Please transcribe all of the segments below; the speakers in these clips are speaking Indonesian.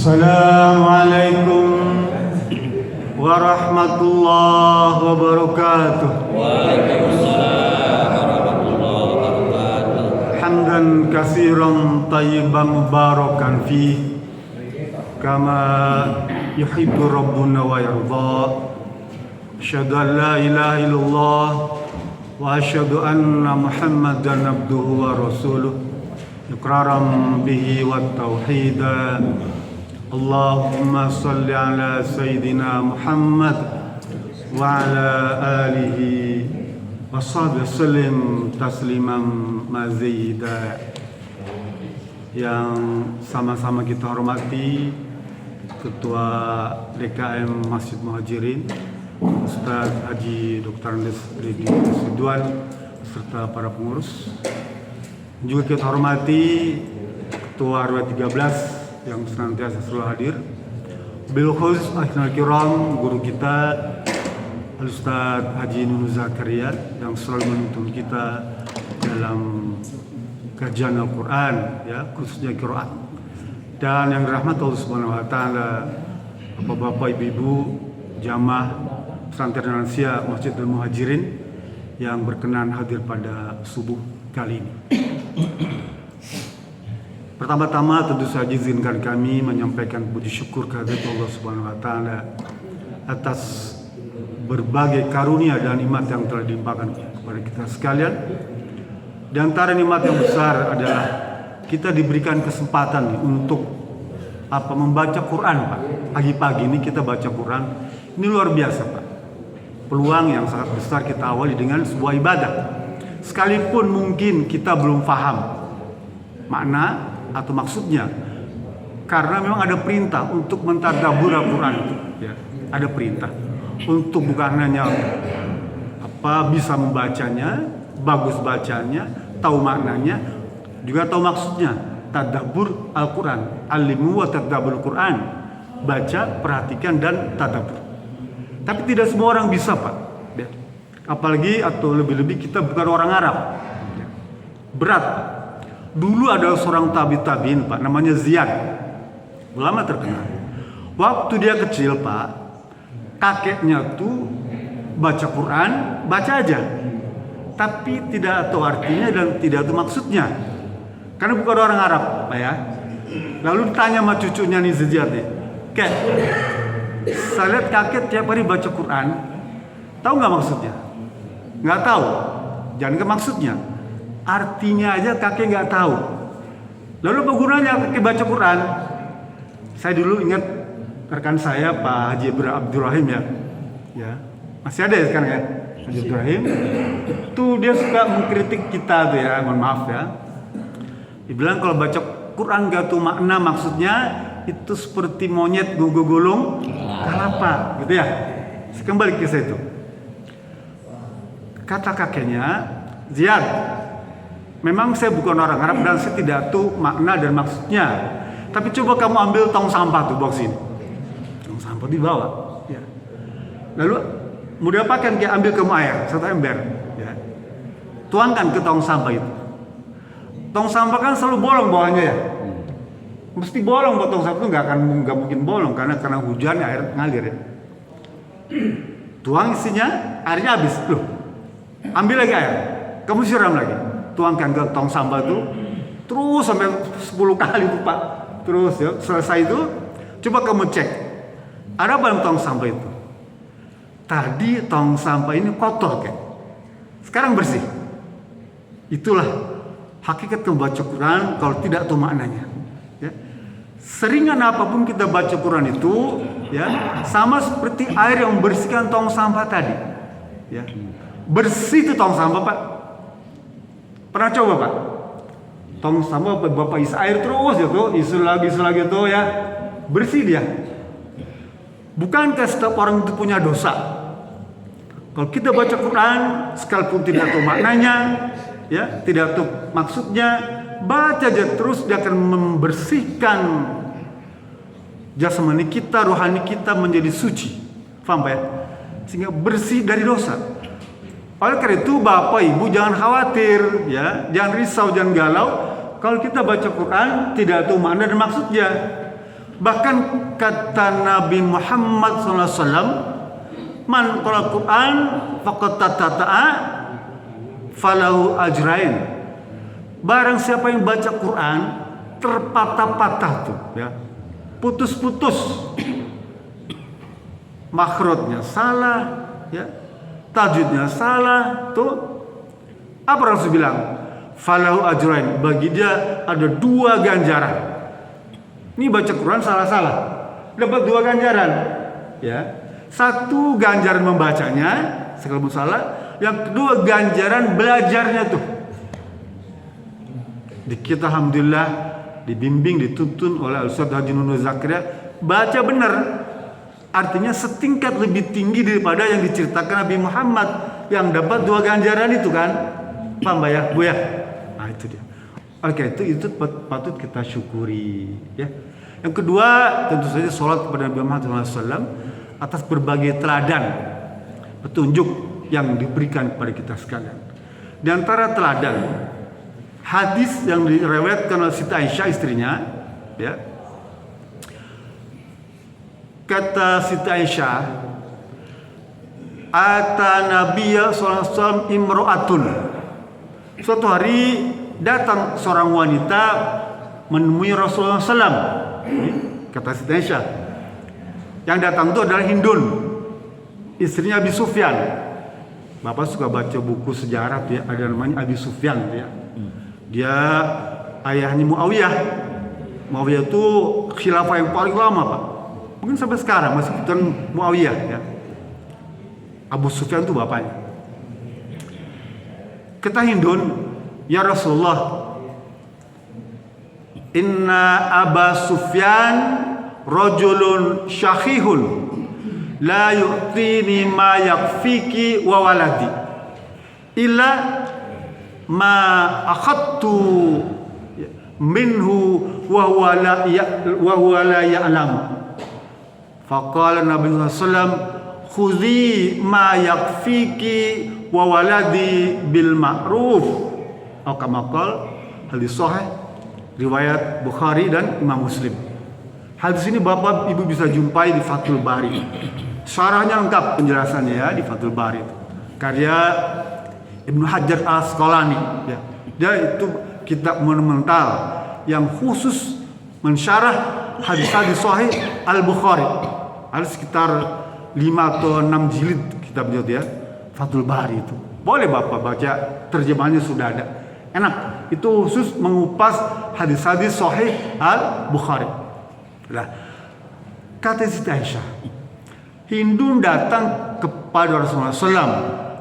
Assalamualaikum warahmatullahi wabarakatuh. Waalaikumsalam warahmatullahi wabarakatuh. Hamdan katsiran tayyiban mubarakan fi kama yuhibbu rabbuna wa yarda. Asyhadu an la ilaha illallah wa asyhadu anna Muhammadan abduhu wa rasuluh iqraran bihi wat tauhida. Allahumma salli ala Sayyidina Muhammad wa ala alihi wa sahbihi sallim tasliman mazida. Yang sama-sama kita hormati Ketua DKM Masjid Muhajirin Ustaz Haji Dr. Andes Redi Siduan serta para pengurus. Juga kita hormati Ketua RW 13 yang senantiasa selalu hadir. Bil khusus akhirul kiram guru kita Ustaz Haji Nunu Zakaria yang selalu menuntun kita dalam kajian Al-Quran, ya, khususnya Quran. Dan yang dirahmati Allah Subhanahu wa taala, Bapak-bapak, Ibu-ibu, jamaah pesantren lansia Masjid Al-Muhajirin yang berkenan hadir pada subuh kali ini. Pertama-tama tentu saja izinkan kami menyampaikan puji syukur kehadirat Allah Subhanahu wa taala atas berbagai karunia dan nikmat yang telah dilimpahkan kepada kita sekalian. Di antara nikmat yang besar adalah kita diberikan kesempatan untuk membaca Quran, Pak. Pagi-pagi ini kita baca Quran. Ini luar biasa, Pak. Peluang yang sangat besar kita awali dengan sebuah ibadah. Sekalipun mungkin kita belum paham makna atau maksudnya, karena memang ada perintah untuk mentadabbur Al-Quran, ya. Ada perintah untuk bukan hanya bisa membacanya, bagus bacanya, tahu maknanya, juga tahu maksudnya. Tadabbur Al-Quran, alimu wa tadabbur Quran, baca, perhatikan dan tadabbur. Tapi tidak semua orang bisa, Pak, ya. Apalagi atau lebih-lebih kita bukan orang Arab, ya. Berat. Dulu ada seorang tabi'in, Pak, namanya Ziyad, ulama terkenal. Waktu dia kecil, Pak, kakeknya tuh baca Quran, baca aja, tapi tidak tahu artinya dan tidak tahu maksudnya, karena bukan orang Arab, Pak, ya. Lalu ditanya sama cucunya nih, Ziyad nih, "Kek, saya lihat kakek tiap hari baca Quran, tahu nggak maksudnya?" "Nggak tahu." "Jangan ke maksudnya, artinya aja kakek nggak tahu. Lalu apa gunanya kakek baca Quran?" Saya dulu ingat rekan saya Pak Haji Abdurrahim, ya, masih ada ya sekarang, ya, Haji Abdurrahim. Tuh dia suka mengkritik kita tuh, ya, mohon maaf, ya. Dibilang kalau baca Quran nggak tahu makna maksudnya itu seperti monyet gulung kelapa, gitu ya. Kembali ke saya itu. Kata kakeknya, "Ziyad, memang saya bukan orang Arab dan saya tidak tahu makna dan maksudnya. Tapi coba kamu ambil tong sampah tuh, bawa sini." Tong sampah dibawa, ya. Lalu mau diapakan? Kayak ambil kamu air, satu ember, ya. Tuangkan ke tong sampah itu. Tong sampah kan selalu bolong bawahnya, ya. Mesti bolong, tong sampah itu nggak mungkin bolong karena hujan air ngalir, ya. Tuang isinya, airnya habis, loh. Ambil lagi air, kamu siram lagi. Tuangkan ke tong sampah itu terus sampai 10 kali tuh, Pak. Terus, ya, selesai itu coba kamu cek ada apa dalam tong sampah itu. Tadi tong sampah ini kotor, kayak sekarang bersih. Itulah hakikat membaca Quran kalau tidak tahu maknanya, ya. Seringan apapun kita baca Quran itu, ya, sama seperti air yang membersihkan tong sampah tadi, ya. Bersih itu tong sampah, Pak. Pernah coba, Pak? Tong sampah Bapak isi air terus ya tuh, isi lagi tuh, ya. Bersih dia. Bukankah setiap orang itu punya dosa? Kalau kita baca Quran, sekalipun tidak tahu maknanya, ya, tidak tahu maksudnya, baca aja terus, dia akan membersihkan jasmani kita, rohani kita menjadi suci. Paham, Pak, ya? Sehingga bersih dari dosa. Oleh karena itu Bapak Ibu jangan khawatir, ya, jangan risau, jangan galau. Kalau kita baca Quran tidak tahu makna dan maksudnya, Bahkan kata Nabi Muhammad SAW, man qala Quran faqad tatata'a falahu ajrain. Barang siapa yang baca Quran terpatah-patah tuh ya, putus-putus, makhrajnya salah ya, tajwidnya salah tuh, apa Rasul bilang? Falahu ajrain, bagi dia ada 2 ganjaran. Ini baca Quran salah-salah, dapat 2 ganjaran ya. 1 ganjaran membacanya sekaligus salah, yang kedua ganjaran belajarnya tuh. Di kita alhamdulillah dibimbing, dituntun oleh Ustaz Haji Nunul Zakaria, baca benar, artinya setingkat lebih tinggi daripada yang diceritakan Nabi Muhammad yang dapat 2 ganjaran itu kan, paham ya Bu ya? Nah itu dia. Oke, itu patut kita syukuri ya. Yang kedua tentu saja sholat kepada Nabi Muhammad SAW atas berbagai teladan petunjuk yang diberikan kepada kita sekalian. Di antara teladan hadis yang diriwayatkan oleh Siti Aisyah istrinya ya. Kata Siti Aisyah, ata Nabiyya sallallahu alaihi wasallam imro'atun. Suatu hari datang seorang wanita menemui Rasulullah SAW. Kata Siti Aisyah, yang datang itu adalah Hindun, istrinya Abi Sufyan. Bapak suka baca buku sejarah ya, ada namanya Abi Sufyan ya. Dia ayahnya Muawiyah. Muawiyah itu khilafah yang paling lama Pak. Mungkin sampai sekarang masih bukan Muawiyah ya. Abu Sufyan itu bapaknya. Kata Hindun, ya Rasulullah, inna Aba Sufyan rajulun syahihun la yu'tini ma yakfiki wa waladi illa ma akhadtu minhu wa huwa la ya'lam. Faqala Nabi sallallahu alaihi wasallam, khudhi ma yakfiki wa waladi bil ma'ruf. Atau kama qala, hadis sahih riwayat Bukhari dan Imam Muslim. Hadis ini Bapak Ibu bisa jumpai di Fathul Bari. Syarahnya lengkap penjelasannya ya di Fathul Bari. Karya Ibnu Hajar Al-Asqalani ya. Dia itu kitab monumental yang khusus mensyarah hadis-hadis sahih Al-Bukhari. Ada sekitar 5 atau 6 jilid kitabnya ya, Fathul Bari itu. Boleh Bapak baca, terjemahannya sudah ada. Enak. Itu khusus mengupas hadis-hadis sahih Al-Bukhari. Nah, kata Siti Aisyah, Hindun datang kepada Rasulullah SAW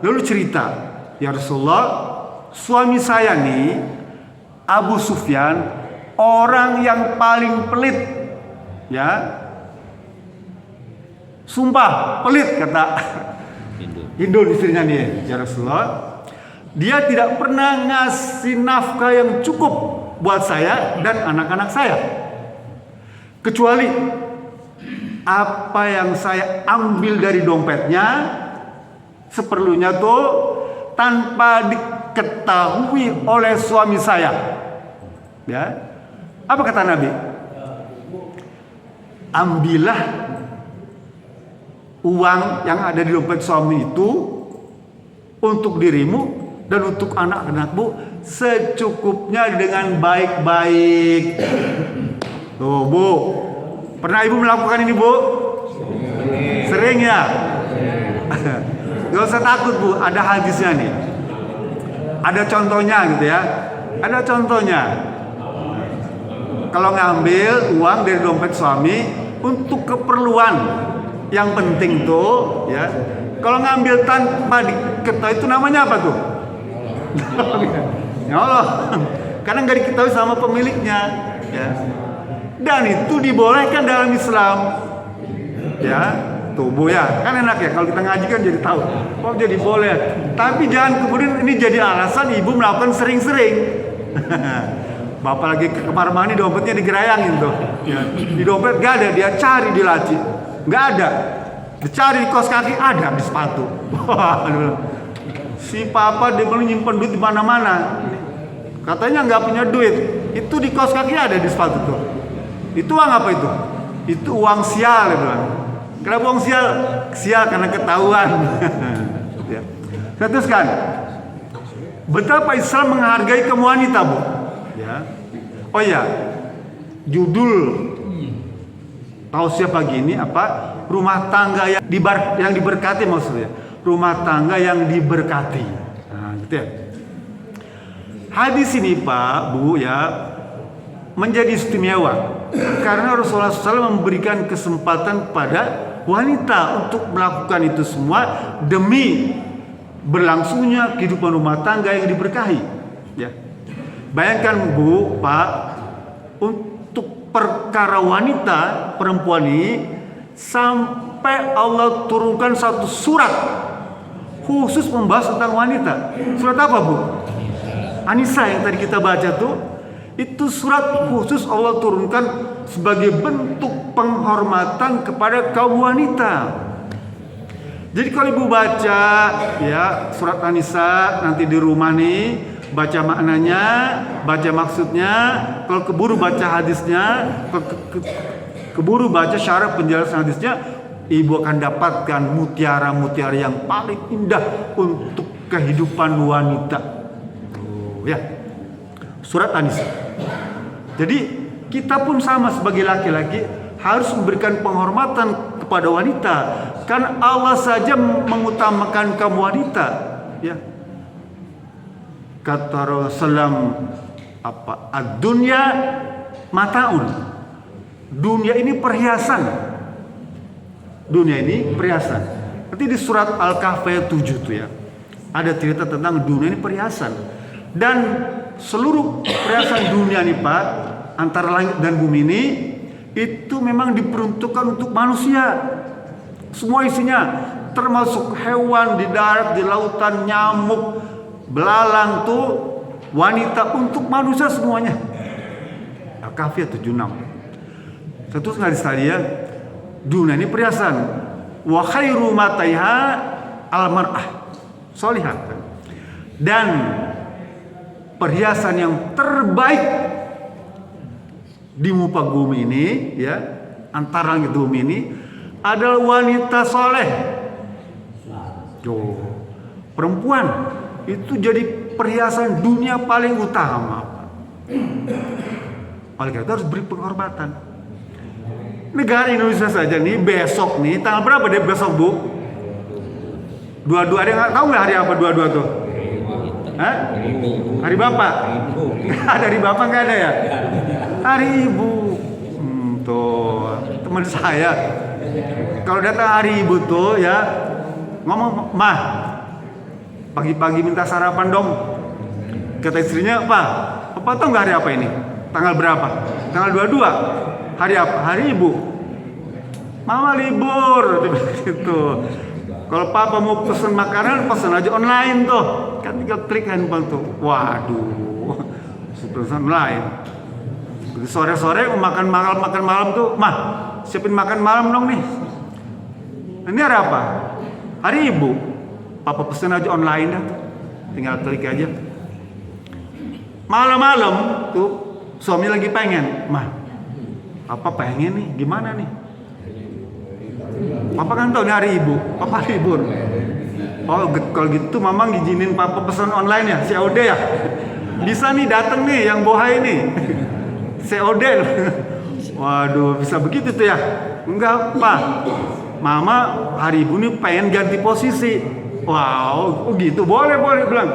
lalu cerita, ya Rasulullah, suami saya nih Abu Sufyan orang yang paling pelit ya, sumpah pelit, kata Hindun istrinya nih, ya Rasulullah, dia tidak pernah ngasih nafkah yang cukup buat saya dan anak-anak saya, kecuali apa yang saya ambil dari dompetnya seperlunya tuh tanpa diketahui oleh suami saya. Ya, apa kata Nabi? Ambillah uang yang ada di dompet suami itu untuk dirimu dan untuk anak-anakmu secukupnya dengan baik-baik. Tuh Bu, pernah Ibu melakukan ini Bu? Sering ya? Gak usah takut Bu, ada hadisnya nih. Ada contohnya gitu ya. Ada contohnya. Kalau ngambil uang dari dompet suami untuk keperluan yang penting tuh ya. Kalau ngambil tanpa diketahui itu namanya apa tuh? Ya Allah. Karena nggak diketahui sama pemiliknya ya. Dan itu dibolehkan dalam Islam. Ya, tuh Bu ya, kan enak ya kalau kita ngaji kan jadi tahu. Oh jadi boleh. Tapi jangan kemudian ini jadi alasan ibu melakukan sering-sering. Bapak lagi ke kamar mandi dompetnya digerayangin tuh. Ya, di dompet gak ada, dia cari di laci. Gak ada. Dicari di kaos kaki ada, di sepatu. Si papa dia mau nyimpen duit di mana-mana. Katanya nggak punya duit. Itu di kaos kaki ada, di sepatu tuh. Itu uang apa itu? Itu uang sial, dia bilang. Kenapa uang sial? Sial karena ketahuan. Ya. Saya teruskan. Betapa Islam menghargai kaum wanita, Bu. Ya. Oh ya, judul tausiah pagi ini apa? Rumah tangga yang diberkati maksudnya. Rumah tangga yang diberkati. Nah, gitu ya. Hadis ini Pak, Bu ya, menjadi istimewa karena Rasulullah SAW memberikan kesempatan pada wanita untuk melakukan itu semua demi berlangsungnya kehidupan rumah tangga yang diberkahi. Ya. Bayangkan Bu, Pak, untuk perkara wanita perempuan ini sampai Allah turunkan satu surat khusus membahas tentang wanita. Surat apa, Bu? An-Nisa yang tadi kita baca tuh, itu surat khusus Allah turunkan sebagai bentuk penghormatan kepada kaum wanita. Jadi kalau Ibu baca ya surat An-Nisa nanti di rumah nih, baca maknanya, baca maksudnya, kalau keburu baca hadisnya, keburu baca syarah penjelasan hadisnya, Ibu akan dapatkan mutiara-mutiara yang paling indah untuk kehidupan wanita. Ya, surat An-Nisa. Jadi kita pun sama sebagai laki-laki harus memberikan penghormatan kepada wanita, kan Allah saja mengutamakan kaum wanita. Ya, kata Rasulullah apa? Ad-dunya mataun. Dunia ini perhiasan. Dunia ini perhiasan. Nanti di surat Al-Kahfi ayat 7 tuh ya, ada cerita tentang dunia ini perhiasan. Dan seluruh perhiasan dunia nih Pak, antara langit dan bumi ini, itu memang diperuntukkan untuk manusia. Semua isinya, termasuk hewan di darat, di lautan, nyamuk, belalang tuh, wanita, untuk manusia semuanya. Al-Kahfi 76. Satu sekali sekalian, dunia ini perhiasan. Wa khairu mataiha al-mar'ah solihah. Dan perhiasan yang terbaik di muka bumi ini ya, antara langit bumi ini adalah wanita soleh. Perempuan itu jadi perhiasan dunia paling utama. Oleh karena itu harus beri penghormatan. Negara Indonesia saja nih besok nih, tanggal berapa deh besok, Bu? 22, ada yang tahu nggak hari apa 22 tuh? Hah? Hari Bapak? Hari Bapak nggak ada ya? Hari Ibu. Tuh teman saya kalau datang hari Ibu tuh ya ngomong, "Mah, pagi-pagi minta sarapan dong." Kata istrinya, "Pak, Papa tahu nggak hari apa ini? Tanggal berapa?" "Tanggal 22. Hari apa?" "Hari Ibu." "Mama libur." Gitu. Kalau Papa mau pesen makanan, pesen aja online tuh. Kan tinggal klik handphone tuh. Waduh, pesen online. Sore-sore mau makan malam tuh, "Mah, siapin makan malam dong nih." "Ini hari apa?" "Hari Ibu." Papa pesen aja online dah. Tinggal klik aja. Malam-malam tuh suami lagi pengen, "Mah, Papa pengen nih, gimana nih?" "Papa kan tahu nih hari Ibu, Papa libur." "Oh, kalau gitu Mama ngizinin Papa pesan online ya, COD ya? Bisa nih dateng nih yang bohai nih." COD. Waduh, bisa begitu tuh ya? "Enggak, Pak. Mama hari Ibu nih pengen ganti posisi." "Wow, oh gitu, boleh bilang.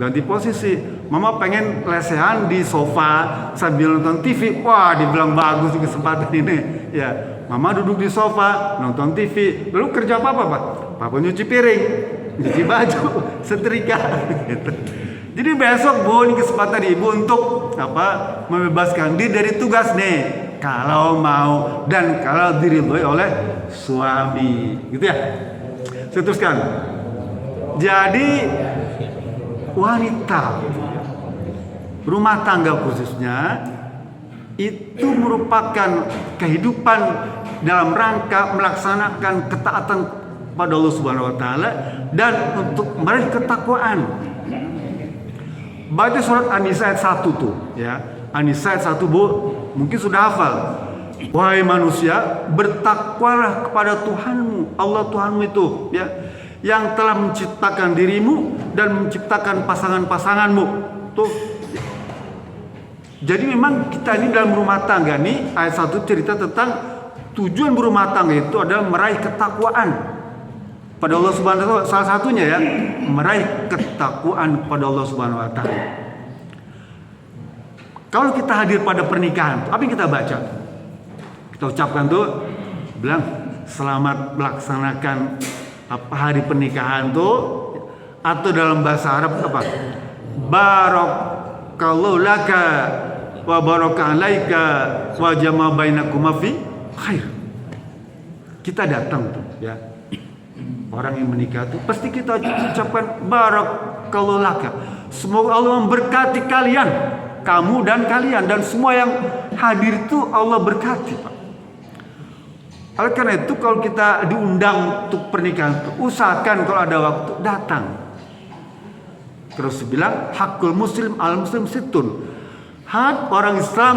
Ganti posisi. Mama pengen lesehan di sofa sambil nonton TV." Wah, dibilang bagus kesempatan ini. Ya, Mama duduk di sofa nonton TV. Lalu kerja apa, Pak? Papa nyuci piring, nyuci baju, setrika. Gitu. Jadi besok Bu, ini kesempatan Ibu untuk apa? Membebaskan diri dari tugas nih. Kalau mau dan kalau diridhoi oleh suami, gitu ya. Saya teruskan. Jadi wanita rumah tangga khususnya itu merupakan kehidupan dalam rangka melaksanakan ketaatan pada Allah Subhanahu wa taala dan untuk meraih ketakwaan. Baca surat An-Nisa ayat 1 tuh ya. An-Nisa ayat 1 Bu, mungkin sudah hafal. Wahai manusia, bertakwalah kepada Tuhanmu, Allah Tuhanmu itu, ya, yang telah menciptakan dirimu dan menciptakan pasangan-pasanganmu. Tuh. Jadi memang kita ini dalam rumah tangga nih, ayat 1 cerita tentang tujuan berumah tangga itu adalah meraih ketakwaan pada Allah Subhanahu wa taala. Salah satunya ya, meraih ketakwaan pada Allah Subhanahu wa taala. Kalau kita hadir pada pernikahan, apa yang kita baca? Kita ucapkan tuh, bilang selamat melaksanakan apa hari pernikahan tuh, atau dalam bahasa Arab apa? Barakallahu laka wa baraka alaika wa jama bainakuma fi khair. Kita datang tuh, ya. Orang yang menikah tuh pasti kita ucapkan barakallahu laka. Semoga Allah memberkati kalian, kamu dan kalian, dan semua yang hadir itu Allah berkati, Pak. Oleh karena itu kalau kita diundang untuk pernikahan, usahakan kalau ada waktu datang. Terus bilang hakul muslim al muslim situn. Hak orang Islam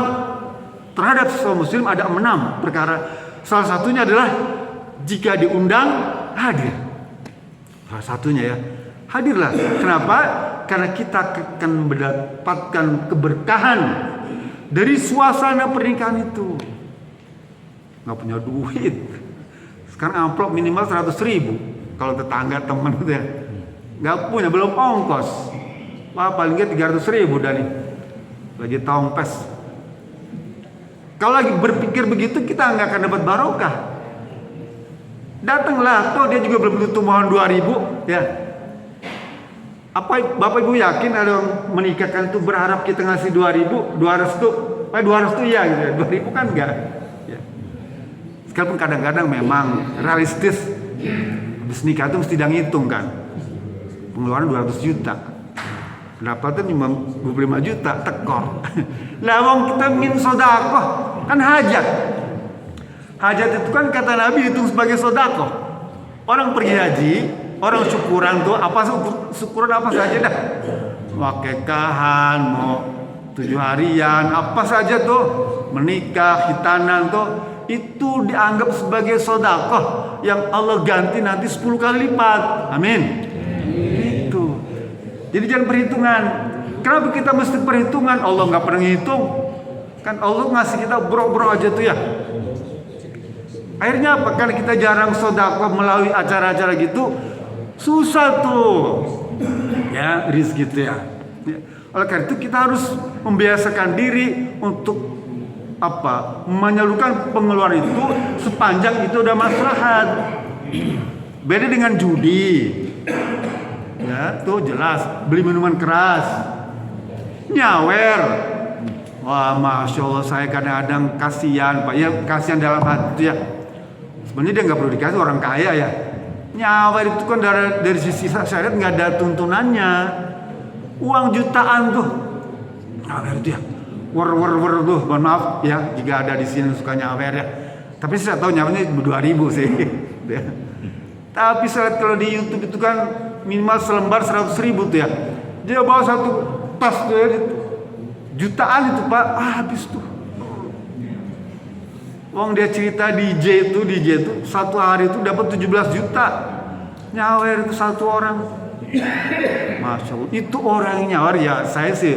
terhadap sesama muslim ada 6 perkara. Salah satunya adalah jika diundang hadir. Salah satunya ya, hadirlah. Kenapa? Karena kita akan mendapatkan keberkahan dari suasana pernikahan itu. Nggak punya duit, sekarang amplop minimal 100.000 kalau tetangga teman gitu ya, nggak punya, belum ongkos. Wah, paling nggak 300.000 dah nih, lagi tongpes. Kalau lagi berpikir begitu, kita nggak akan dapat barokah. Datanglah, toh dia juga belum tentu mohon 2.000 ya. Apa Bapak Ibu yakin ada yang menikahkan itu berharap kita ngasih 2.000, 200 tuh ya gitu ya, 2.000 kan enggak ya. Sekalipun kadang-kadang memang realistis, habis nikah itu mesti ngitung kan, pengeluaran 200 juta, pendapatan cuma 25 juta, tekor. Lah wong kita min sodakoh kan hajat. Hajat itu kan kata Nabi itu sebagai sodakoh. Orang pergi haji, orang syukuran tuh apa, syukuran apa saja dah, mau kekahan, mau 7 harian, apa saja tuh, menikah, khitanan tuh, itu dianggap sebagai sodakoh yang Allah ganti nanti 10 kali lipat. Amin. Itu. Jadi jangan perhitungan. Kenapa kita mesti perhitungan? Allah nggak pernah ngitung. Kan Allah ngasih kita bro-bro aja tuh ya. Akhirnya apa? Karena kita jarang sodakoh melalui acara-acara gitu, susah tuh ya rizki itu ya. Oleh karena itu kita harus membiasakan diri untuk apa, menyalurkan pengeluaran itu sepanjang itu ada maslahat. Beda dengan judi ya, tuh jelas beli minuman keras, nyawer. Wah, masya Allah, saya kadang-kadang kasihan Pak ya, kasihan dalam hati ya. Sebenarnya dia nggak perlu dikasih, orang kaya ya. Nyawer itu kan dari sisi syariat nggak ada tuntunannya. Uang jutaan tuh nyawer itu ya, wer tuh, mohon maaf ya jika ada di sini suka nyawer ya. Tapi saya tahu nyawernya 2.000 sih. Tapi saya lihat kalau di YouTube itu kan minimal selembar 100.000 tuh ya. Dia bawa satu tas tuh ya, jutaan itu Pak, habis tuh. Wong dia cerita DJ itu satu hari itu dapat 17 juta. Nyawer itu satu orang. Masya Allah, itu orang yang nyawer ya, saya sih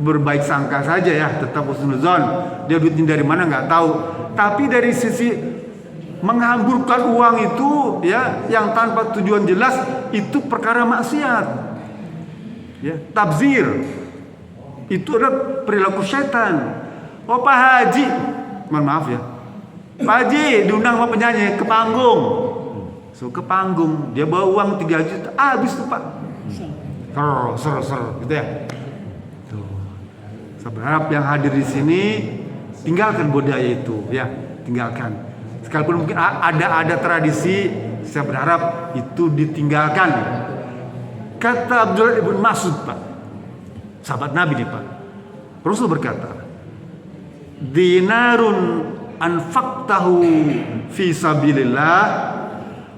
berbaik sangka saja ya, tetap husnuzon. Dia duitnya dari mana nggak tahu. Tapi dari sisi menghamburkan uang itu ya, yang tanpa tujuan jelas, itu perkara maksiat. Ya, tabzir. Itu adalah perilaku setan. Oh Pak Haji, mohon maaf ya, Pak Haji diundang sama penyanyi ke panggung. So ke panggung, dia bawa uang 3 juta, habis tuh Pak. Ser gitu ya. Tuh. Saya berharap yang hadir di sini tinggalkan budaya itu ya, tinggalkan. Sekalipun mungkin ada tradisi, saya berharap itu ditinggalkan. Kata Abdullah ibn Mas'ud Pak, sahabat Nabi nih Pak, Rasul berkata, dinarun anfaqtahu fi sabilillah,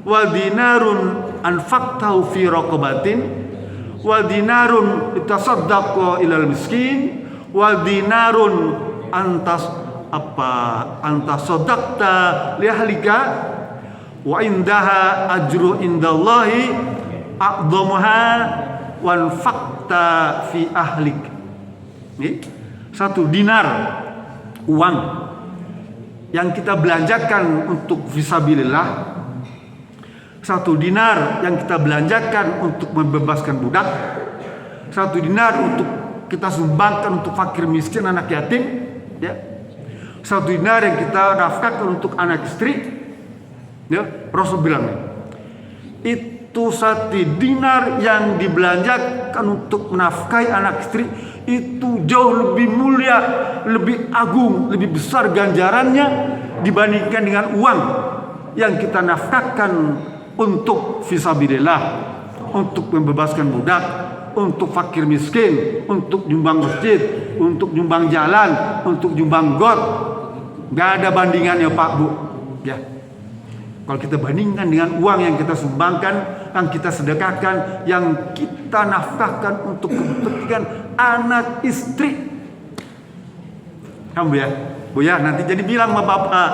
wa dinarun anfaqtahu fi raqabatin, wa dinarun itasaddaqu ilal miskin, wa dinarun anta sadaqta li ahlika wa indaha ajru indallahi a'dhamuha wa anfaqta fi ahlik. Nih, 1 dinar uang yang kita belanjakan untuk fisabilillah, 1 dinar yang kita belanjakan untuk membebaskan budak, 1 dinar untuk kita sumbangkan untuk fakir miskin, anak yatim, ya. 1 dinar yang kita nafkahkan untuk anak istri, ya. Rasul bilang itu 1 dinar yang dibelanjakan untuk menafkahi anak istri itu jauh lebih mulia, lebih agung, lebih besar ganjarannya dibandingkan dengan uang yang kita nafkahkan untuk fisabilillah, untuk membebaskan budak, untuk fakir miskin, untuk nyumbang masjid, untuk nyumbang jalan, untuk nyumbang got. Gak ada bandingannya Pak Bu, ya. Kalau kita bandingkan dengan uang yang kita sumbangkan, yang kita sedekahkan, yang kita nafkahkan untuk kepentingan anak istri. Kamu ya, Bu ya, nanti jadi bilang sama Bapak,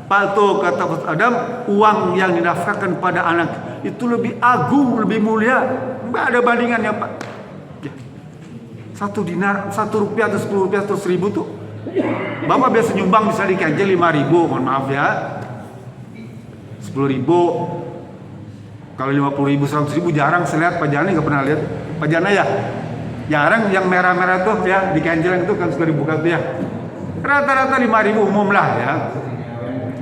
Pak tuh kata Ustaz Adam, uang yang dinafkahkan pada anak itu lebih agung, lebih mulia. Nggak ada bandingannya Pak. Ya. 1 dinar, 1 rupiah atau 10 rupiah atau 1000 tuh. Bapak biasa nyumbang misalnya di kanjel 5.000, mohon maaf ya. 10.000, kalau 50.000, 100.000 jarang saya lihat. Pak Jana nggak pernah lihat. Pak Jana ya, jarang yang merah-merah tuh ya di kanjel itu kan suka dibuka tuh ya. Rata-rata 5.000 umum lah ya.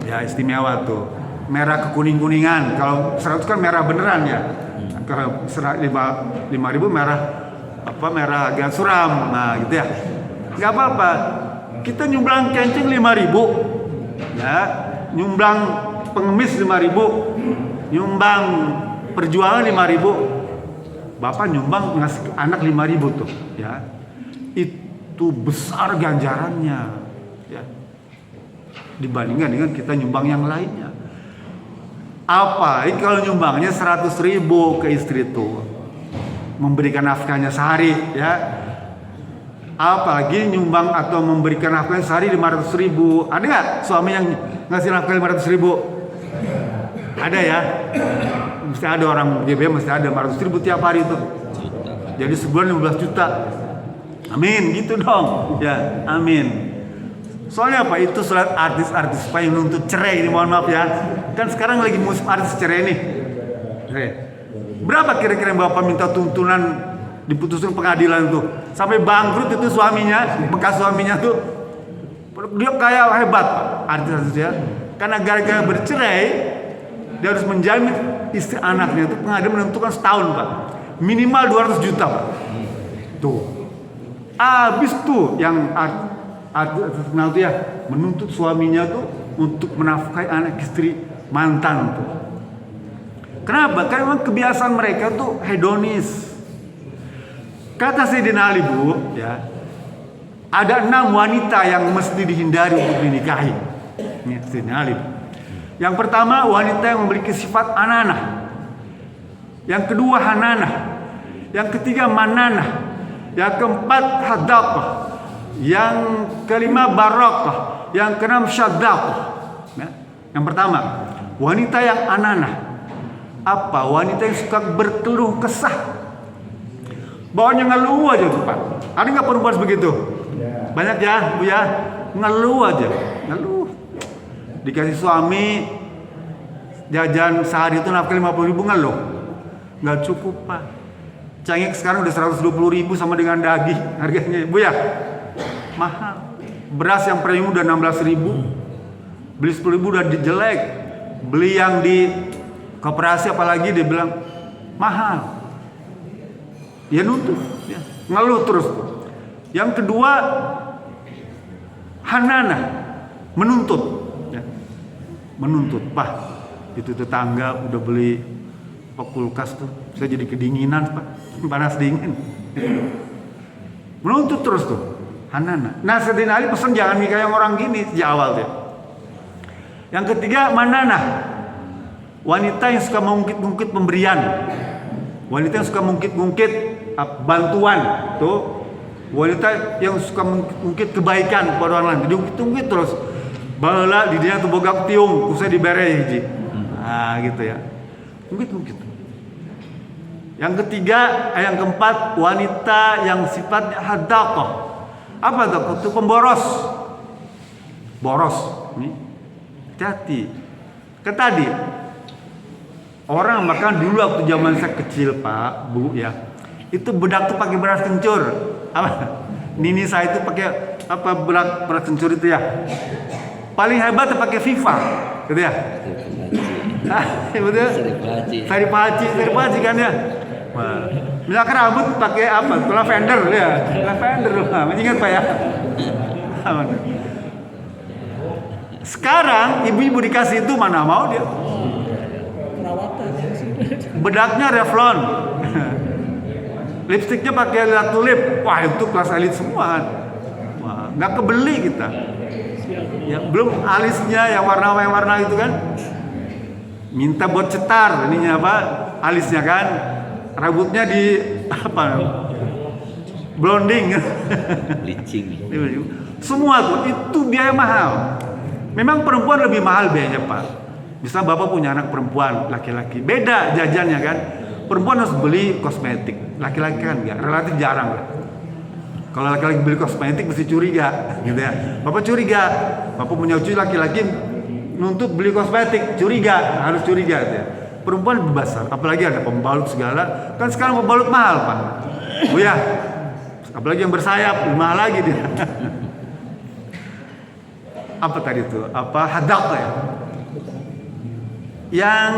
Ya istimewa tuh. Merah kekuning-kuningan. Kalau 100 kan merah beneran ya. Kalau 5.000 merah merah agak suram. Nah gitu ya. Nggak apa-apa. Kita nyumbang kencing 5.000 ya, nyumbang pengemis 5.000, nyumbang perjuangan 5.000, Bapak nyumbang ngasih anak 5.000 tuh ya, itu besar ganjarannya ya, dibandingkan dengan kita nyumbang yang lainnya. Apa kalau nyumbangnya 100.000 ke istri tuh, memberikan nafkahnya sehari ya, apalagi nyumbang atau memberikan nafkah sehari 500.000. Ada nggak suami yang ngasih nafkah 500.000? Ada ya, mesti ada orang GBM, mesti ada 500.000 tiap hari itu. Jadi sebulan 15 juta. Amin, gitu dong ya, amin. Soalnya apa? Itu surat artis-artis supaya menuntut cerai ini, mohon maaf ya. Kan sekarang lagi musim artis cerai nih. Berapa kira-kira yang Bapak minta tuntunan diputuskan pengadilan tuh sampai bangkrut itu suaminya, bekas suaminya tuh dia kayak hebat artis-artis ya, karena gara-gara bercerai dia harus menjamin istri anaknya itu. Pengadilan menentukan setahun Pak, minimal 200 juta Pak. Tuh habis tuh yang artis itu ya menuntut suaminya tuh untuk menafkahi anak istri mantan tuh. Kenapa? Karena memang kebiasaan mereka tuh hedonis. Kata Sayyidina Ali Bu, ya, ada 6 wanita yang mesti dihindari untuk dinikahi. Ini Sayyidina Ali. Yang pertama, wanita yang memiliki sifat ananah. Yang kedua, hananah. Yang ketiga, mananah. Yang keempat, hadaqah. Yang kelima, barakah. Yang keenam, syadaqah. Ya. Yang pertama, wanita yang ananah. Apa? Wanita yang suka berkeluh kesah. Bawanya ngeluh aja tuh Pak. Ada nggak perempuan begitu? Banyak ya Bu ya, ngeluh aja, ngeluh. Dikasih suami jajan sehari itu nafkah 50.000 ngeluh, nggak cukup Pak. Cengek sekarang udah 120.000 sama dengan daging harganya Bu ya, mahal. Beras yang premium udah 16.000, beli 10.000 udah jelek. Beli yang di koperasi apalagi dia bilang mahal. Ya nuntut, ya, ngeluh terus. Yang kedua, hanana, menuntut, ya. Menuntut, Pak. Itu tetangga udah beli kulkas tuh, saya jadi kedinginan Pak, panas dingin. Menuntut terus tuh, hanana. Nah Sayyidina Ali pesan jangan nikah yang orang gini sejak awal dia. Yang ketiga, manana, wanita yang suka mengungkit-ungkit pemberian. Wanita yang suka mengungkit-ungkit bantuan tuh wanita yang suka mungkin kebaikan kepada orang lain, diungkit terus. Bala di dia tuh boga tiung, usai dibere hiji. Nah, gitu ya. Ungkit. Yang ketiga, yang keempat, wanita yang sifatnya hadaqah. Apa hadaqah? Itu pemboros. Boros. Nih. Hati-hati. Kan tadi orang makan dulu waktu zaman saya kecil, Pak, Bu ya. Itu bedak tuh pakai beras kencur. Apa? Nini saya itu pakai apa beras kencur itu ya. Paling hebat tuh pakai FIFA, gitu ya. Betul. Sari paci kan ya. Wah. Misalkan rambut pakai apa? Lavender ya. Lavender loh. Masih ingat Pak ya? Sekarang ibu-ibu dikasih itu mana mau dia? Bedaknya Revlon. Lipstiknya pakai lihat tulip. Wah, itu kelas elit semua. Wah, nggak kebeli kita. Ya, belum alisnya yang warna itu kan. Minta buat cetar ininya apa? Alisnya kan. Rambutnya di apa? Blonding. Bleaching. Semua tuh itu biaya mahal. Memang perempuan lebih mahal biayanya, Pak. Bisa Bapak punya anak perempuan, laki-laki. Beda jajannya kan. Perempuan harus beli kosmetik. Laki-laki kan enggak, relatif jarang lah. Kalau laki-laki beli kosmetik mesti curiga, gitu ya. Bapak curiga. Bapak punya cucu laki-laki nuntut beli kosmetik, curiga, harus curiga gitu ya. Perempuan lebih besar, apalagi ada pembalut segala. Kan sekarang pembalut mahal, Pak. Oh ya. Apalagi yang bersayap, lebih mahal lagi dia. Apa tadi itu? Apa hadak ya? Yang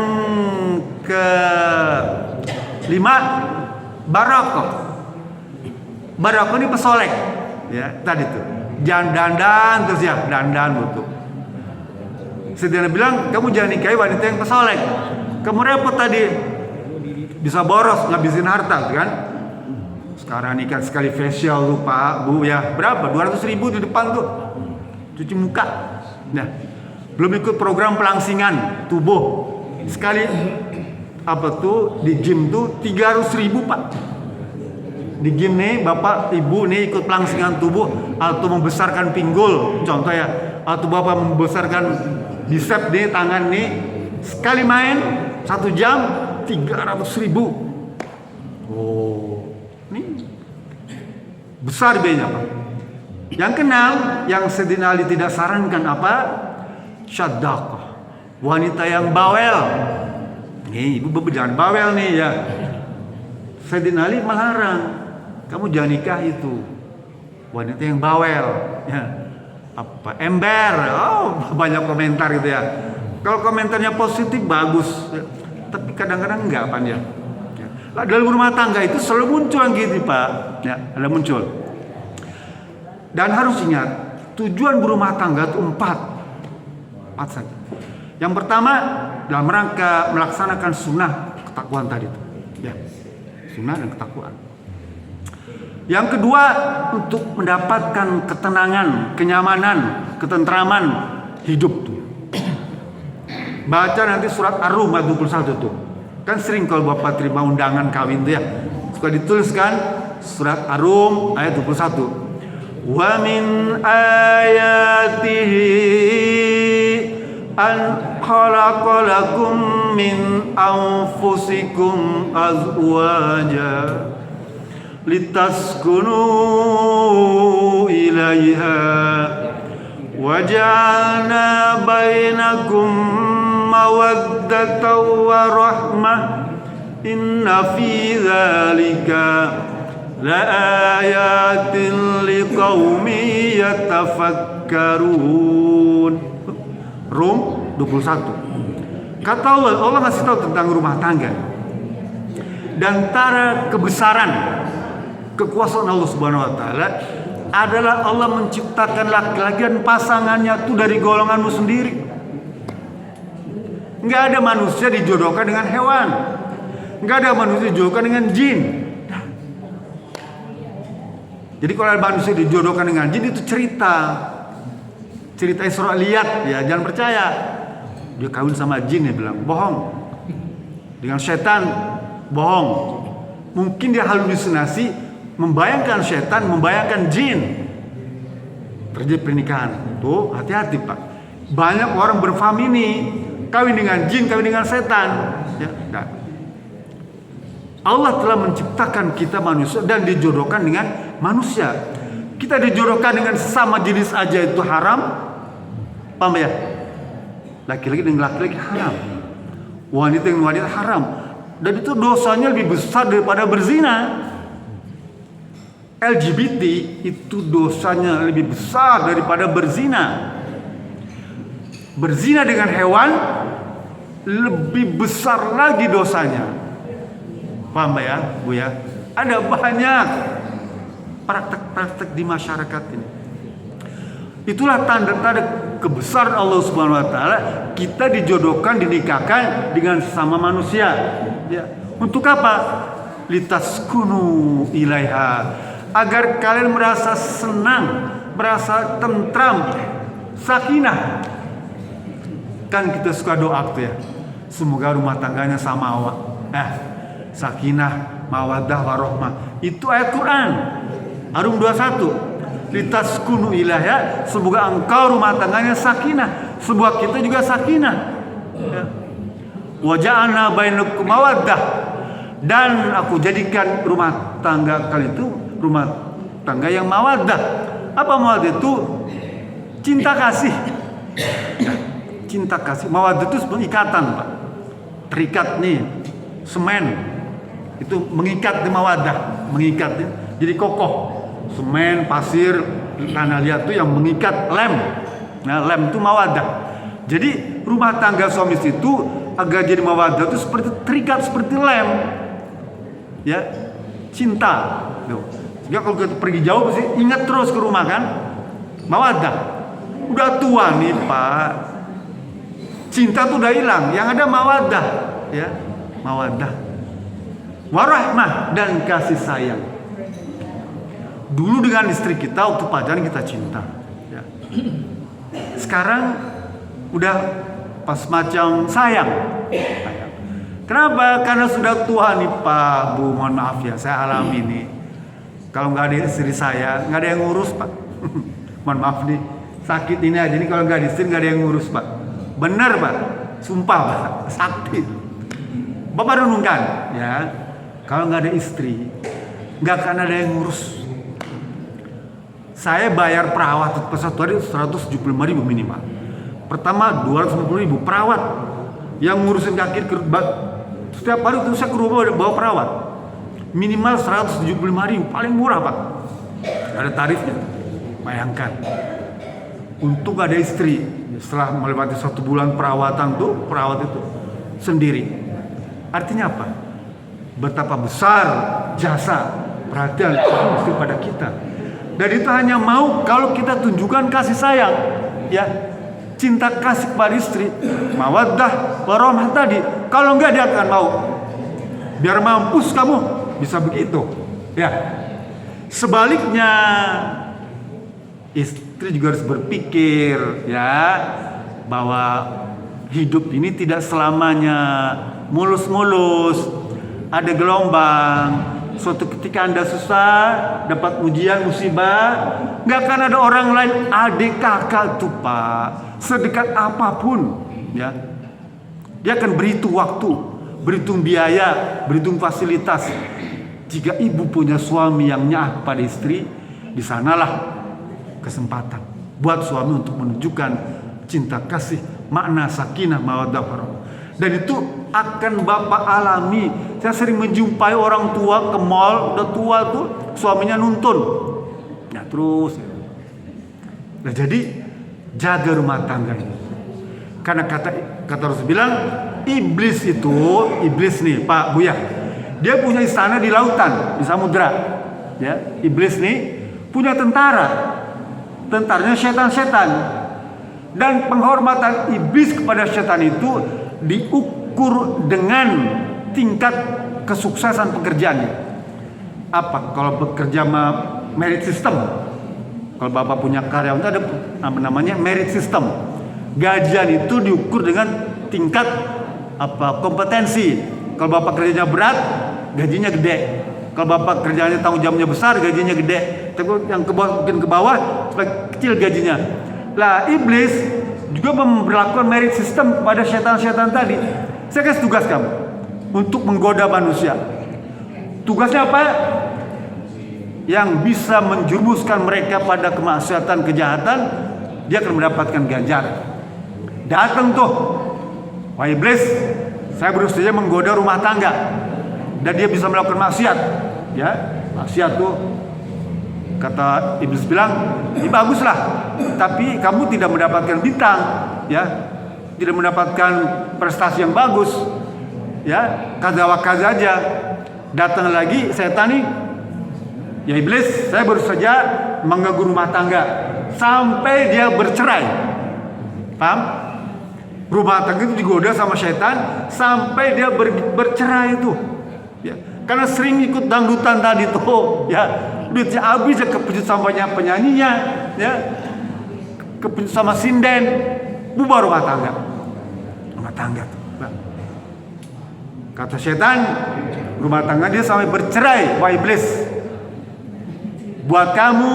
ke-5 barakah. Barakah ini pesolek, ya tadi tuh. Jangan dandan terus ya, dandan butuh. Sedang bilang kamu jangan nikahi wanita yang pesolek. Kamu repot tadi, bisa boros ngabisin harta, kan? Sekarang nikah sekali facial lupa Bu ya berapa? 200.000 di depan tuh. Cuci muka. Nah, belum ikut program pelangsingan tubuh. Sekali apa tuh di gym tuh 300.000 Pak. Di gym nih Bapak Ibu nih ikut pelangsingan tubuh atau membesarkan pinggul contoh ya, atau Bapak membesarkan bicep nih tangan nih, sekali main 1 jam 300.000. Oh, ini besar biayanya Pak. Yang kenal, yang Sayyidina Ali tidak sarankan apa? Syadaqah. Wanita yang bawel. Nih, ibu jangan bawel nih ya. Sayyidina Ali melarang. Kamu jangan nikah itu. Wanita yang bawel. Ya. Apa? Ember. Oh, banyak komentar gitu ya. Kalau komentarnya positif bagus. Ya. Tapi kadang-kadang enggak Pak ya. Ya. Dalam rumah tangga itu selalu muncul gitu Pak. Ya, ada muncul. Dan harus ingat, tujuan berumah tangga itu 4 saja. Yang pertama, dalam rangka melaksanakan sunnah ketakwaan tadi itu. Ya, sunnah dan ketakwaan. Yang kedua, untuk mendapatkan ketenangan, kenyamanan, ketentraman hidup tuh. Baca nanti surat Ar-Rum ayat 21 tuh. Kan sering kalau Bapak terima undangan kawin tuh ya, suka dituliskan surat Ar-Rum ayat 21. Wa min ayatihi an khalaqalakum min anfusikum azwaja litaskunu ilaiha wa ja'alna bainakum mawaddatan wa rahmah inna fi dzalika la ayatin liqaumin yatafakkarun. Rum 21. Kata Allah ngasih tahu tentang rumah tangga dan tara kebesaran kekuasaan Allah Subhanahu wa taala adalah Allah menciptakan laki-laki dan pasangannya itu dari golonganmu sendiri. Enggak ada manusia dijodohkan dengan hewan. Enggak ada manusia dijodohkan dengan jin. Jadi kalau ada manusia dijodohkan dengan jin itu cerita Israiliyat ya, jangan percaya. Dia kawin sama jin, dia bilang bohong. Dengan setan bohong. Mungkin dia halusinasi membayangkan setan, membayangkan jin. Terjadi pernikahan. Tuh, hati-hati Pak. Banyak orang berfamili, kawin dengan jin, kawin dengan setan. Ya, enggak. Allah telah menciptakan kita manusia dan dijodohkan dengan manusia. Kita dijodohkan dengan sesama jenis aja itu haram. Paham ya? Laki-laki dengan laki-laki haram. Wanita dengan wanita haram. Dan itu dosanya lebih besar daripada berzina. LGBT itu dosanya lebih besar daripada berzina. Berzina dengan hewan lebih besar lagi dosanya. Paham ya, Bu ya? Ada banyak praktek-praktek di masyarakat ini. Itulah tanda-tanda kebesaran Allah Subhanahu wa taala, kita dijodohkan, dinikahkan dengan sesama manusia. Ya. Untuk apa? Litaskunu ilaiha. Agar kalian merasa senang, merasa tentram, sakinah. Kan kita suka doa tuh ya. Semoga rumah tangganya sama Allah. Sakinah, mawaddah, warahmah. Itu ayat Quran. Ar-Rum 21. Litaskunu ilaiha. Semoga engkau rumah tangganya sakinah. Semoga kita juga sakinah. Ya. Wa ja'alna bainakum mawaddah. Dan aku jadikan rumah tangga kalian itu rumah tangga yang mawaddah. Apa mawaddah itu? Cinta kasih. Cinta kasih. Mawaddah itu seperti ikatan, Pak. Terikat nih, semen. Itu mengikat di mawaddah, mengikat ya. Jadi kokoh. Semen, pasir, tanah liat itu yang mengikat lem. Nah, lem itu mawaddah. Jadi rumah tangga suami istri itu agar jadi mawaddah itu seperti terikat seperti lem. Ya, cinta. Sehingga kalau kita pergi jauh pasti ingat terus ke rumah kan. Mawaddah. Udah tua nih Pak, cinta tuh udah hilang. Yang ada mawaddah. Ya, mawaddah. Warahmah, dan kasih sayang. Dulu dengan istri kita waktu pacaran kita cinta. Ya. Sekarang udah pas macam sayang. Kenapa? Karena sudah tua nih Pak, Bu, mohon maaf ya, saya alami nih. Kalau nggak ada istri saya, nggak ada yang ngurus Pak. Mohon maaf nih, sakit ini aja nih, kalau nggak ada istri nggak ada yang ngurus Pak. Benar Pak, sumpah Pak, sakit. Bapak renungkan ya, kalau nggak ada istri, nggak akan ada yang ngurus. Saya bayar perawat per satu hari 175.000 minimal. Pertama 250.000 perawat yang ngurusin kaki setiap hari itu saya ke rumah bawa perawat. Minimal 175.000, paling murah Pak. Ada tarifnya. Bayangkan. Untung ada istri. Setelah melewati 1 bulan perawatan tuh, perawat itu sendiri. Artinya apa? Betapa besar jasa perhatian istri pada kita. Dan itu hanya mau kalau kita tunjukkan kasih sayang, ya, cinta kasih kepada istri, mawaddah, warahmah tadi. Kalau enggak dia akan mau. Biar mampus kamu bisa begitu, ya. Sebaliknya istri juga harus berpikir, ya, bahwa hidup ini tidak selamanya mulus-mulus, ada gelombang. Suatu ketika Anda susah, dapat ujian, musibah, nggak akan ada orang lain, adik kakak tuh Pak, sedekat apapun, ya, dia akan berhitung waktu, berhitung biaya, berhitung fasilitas. Jika ibu punya suami yang nyah pada istri, di sanalah kesempatan buat suami untuk menunjukkan cinta kasih, makna sakinah, mawaddah, warahmah. Dan itu akan Bapak alami. Saya sering menjumpai orang tua ke mall, udah tua tuh, suaminya nuntun. Ya terus. Nah jadi jaga rumah tangga ini. Karena kata Rasul bilang, iblis nih Pak Buya, dia punya istana di lautan, di samudra. Ya, iblis nih punya tentara. Tentaranya setan-setan. Dan penghormatan iblis kepada setan itu diukur dengan tingkat kesuksesan pekerjaannya. Apa? Kalau bekerja merit system, kalau Bapak punya karyawan itu ada namanya merit system. Gajian itu diukur dengan tingkat kompetensi. Kalau Bapak kerjanya berat, gajinya gede. Kalau bapak kerjanya tanggung jawabnya besar, gajinya gede. Tapi yang ke bawah, mungkin ke bawah, kecil gajinya. Lah iblis juga memperlakukan merit system kepada setan-setan tadi. Saya kasih tugas kamu untuk menggoda manusia. Tugasnya apa? Yang bisa menjerumuskan mereka pada kemaksiatan, kejahatan, dia akan mendapatkan ganjaran. Datang tuh, wah iblis, saya berusaha menggoda rumah tangga, dan dia bisa melakukan maksiat. Ya, maksiat tuh kata iblis bilang, ini bagus lah, tapi kamu tidak mendapatkan bintang, ya, tidak mendapatkan prestasi yang bagus, ya, kaza aja. Datang lagi setan nih, ya iblis, saya baru saja mengganggu rumah tangga sampai dia bercerai, paham? Rumah tangga itu digoda sama setan sampai dia bercerai itu, ya. Karena sering ikut dangdutan tadi tuh, ya, duitnya habis ya, kepecut sama penyanyinya, ya, kepecut sama sinden, bubar rumah tangga tuh. Kata setan, rumah tangga dia sampai bercerai. Wah iblis, buat kamu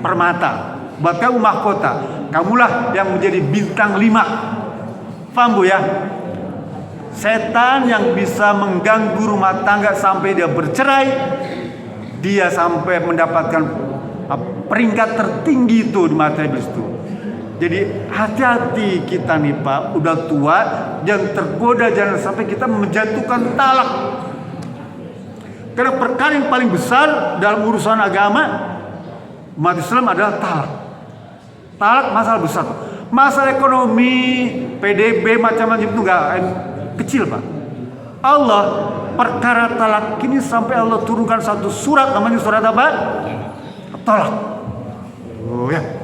permata, buat kamu mahkota, kamulah yang menjadi bintang 5. Paham bu ya? Setan yang bisa mengganggu rumah tangga sampai dia bercerai, dia sampai mendapatkan peringkat tertinggi itu di mata iblis itu. Jadi hati-hati kita nih Pak, udah tua, jangan tergoda, jangan sampai kita menjatuhkan talak. Karena perkara yang paling besar dalam urusan agama umat Islam adalah talak. Talak masalah besar. Masalah ekonomi, PDB macam-macam itu enggak kecil Pak. Allah perkara talak ini sampai Allah turunkan satu surat, namanya surat apa? Talak. Oh ya.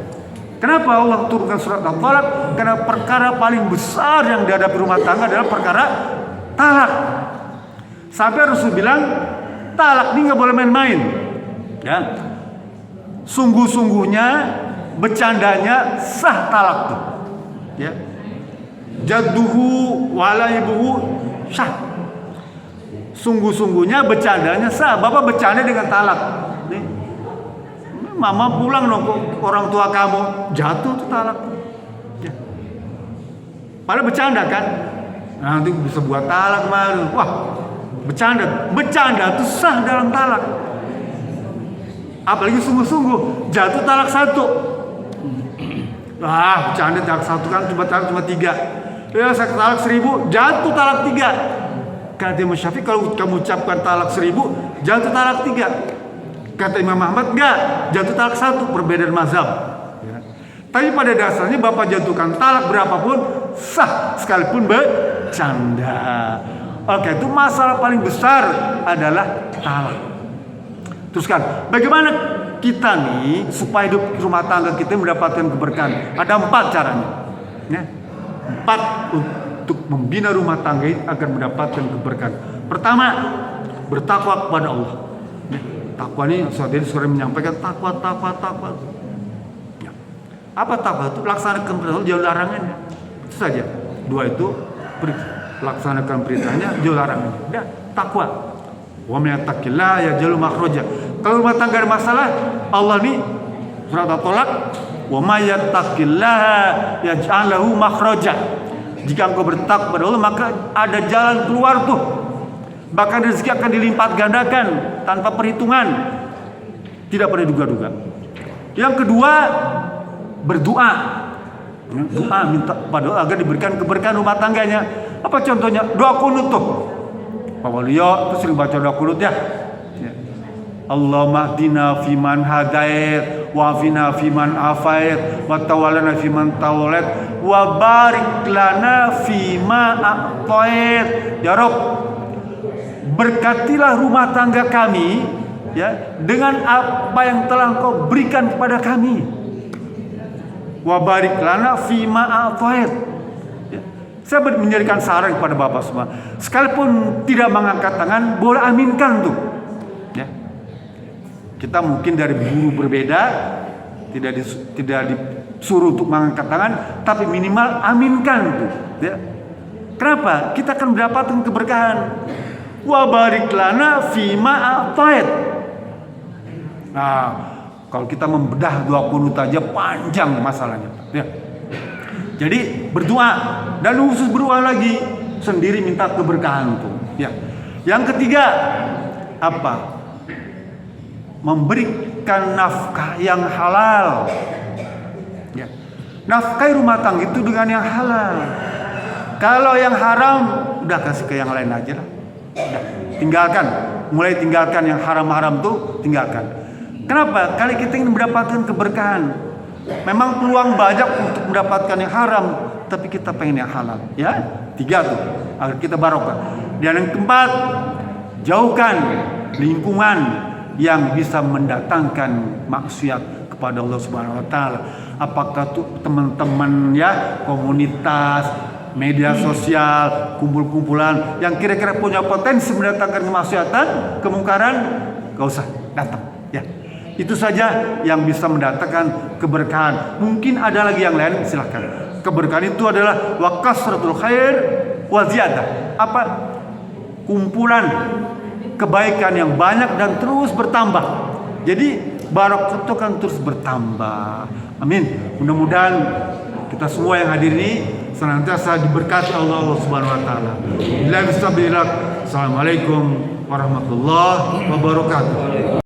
Kenapa Allah turunkan surat talak? Karena perkara paling besar yang dihadapi rumah tangga adalah perkara talak. Sampai Rasul bilang talak ini nggak boleh main-main. Ya, sungguh-sungguhnya, bercandanya sah talak tuh. Ya, jadduhu walaibuhu sah. Sungguh-sungguhnya bercandanya sah. Bapak bercanda dengan talak. Nih, mama pulang dong orang tua kamu, jatuh tuh talak. Ya. Padahal bercanda kan, nanti bisa buat talak malu. Wah, bercanda tuh sah dalam talak. Apalagi sungguh-sungguh, jatuh talak 1. Wah, bercanda talak 1 kan cuma 3. Ya, saya talak 1000, jatuh talak 3. Kata Imam Syafi'i, kalau kamu ucapkan talak 1000, jatuh talak 3. Kata Imam Ahmad, enggak, jatuh talak 1, perbedaan mazhab. Ya. Tapi pada dasarnya Bapak jatuhkan talak berapapun sah, sekalipun bercanda. Oke, itu masalah paling besar adalah talak. Teruskan, bagaimana kita nih supaya hidup rumah tangga kita mendapatkan keberkahan? Ada 4 caranya. Ya. 4 untuk membina rumah tangga agar mendapatkan keberkahan. Pertama, bertakwa kepada Allah. Ya. Takwa ini saudara sering menyampaikan takwa. Ya. Apa takwa itu? Laksanakan perintah, jauh larangannya. Itu saja. 2 itu laksanakan perintahnya, jauh larangannya. Ya, takwa. Wa may yattaqillah yaj'al makhraja. Kalau rumah tangga ada masalah, Allah nih surat At-Tolak, wa may yattaqillah yaj'al lahu makhraja. Jika engkau bertakwa kepada Allah, maka ada jalan keluar tuh. Bahkan rezeki akan dilipat gandakan tanpa perhitungan, tidak pernah duga-duga. Yang kedua, berdoa. Doa minta pada Allah agar diberikan keberkahan rumah tangganya. Apa contohnya? Doa kunut tuh. Pak Waluyo itu sering baca doa kunut ya. Allahumma hdina fiman hadait, wa afina fiman afait, wa tawallana fiman tawallat, wa barik lana fima a'tait. Ya Rabb, berkatilah rumah tangga kami ya dengan apa yang telah Engkau berikan kepada kami. Wa barik lana fima a'tait. Ya. Saya menjadikan saran kepada Bapak semua, sekalipun tidak mengangkat tangan, boleh aminkan tuh. Ya. Kita mungkin dari guru berbeda, tidak disuruh untuk mengangkat tangan, tapi minimal aminkan tuh. Ya. Kenapa? Kita akan mendapatkan keberkahan. wa barik lana fima a'tait. Nah, kalau kita membedah doa kunut aja panjang masalahnya, ya. Jadi berdoa dan khusus berdoa lagi sendiri minta keberkahan tuh, ya. Yang ketiga apa? Memberikan nafkah yang halal. Ya. Nafkahi rumah tangga itu dengan yang halal. Kalau yang haram udah kasih ke yang lain aja lah. Udah, tinggalkan. Mulai tinggalkan yang haram-haram tuh, tinggalkan. Kenapa? Kali kita ingin mendapatkan keberkahan. Memang peluang banyak untuk mendapatkan yang haram, tapi kita pengen yang halal, ya. 3 tuh, agar kita barokah. Dan yang keempat, jauhkan lingkungan yang bisa mendatangkan maksiat kepada Allah Subhanahu wa taala. Apakah tuh teman-teman ya, komunitas, media sosial, kumpul-kumpulan yang kira-kira punya potensi mendatangkan kemaksiatan, kemungkaran, gak usah datang, ya. Itu saja yang bisa mendatangkan keberkahan. Mungkin ada lagi yang lain, silahkan. Keberkahan itu adalah wa kasratul khair wa ziyadah. Apa? Kumpulan kebaikan yang banyak dan terus bertambah. Jadi barokah itu kan terus bertambah. Amin. Mudah-mudahan kita semua yang hadir ini senantiasa diberkati Allah Subhanahu wa taala. Assalamualaikum warahmatullahi wabarakatuh.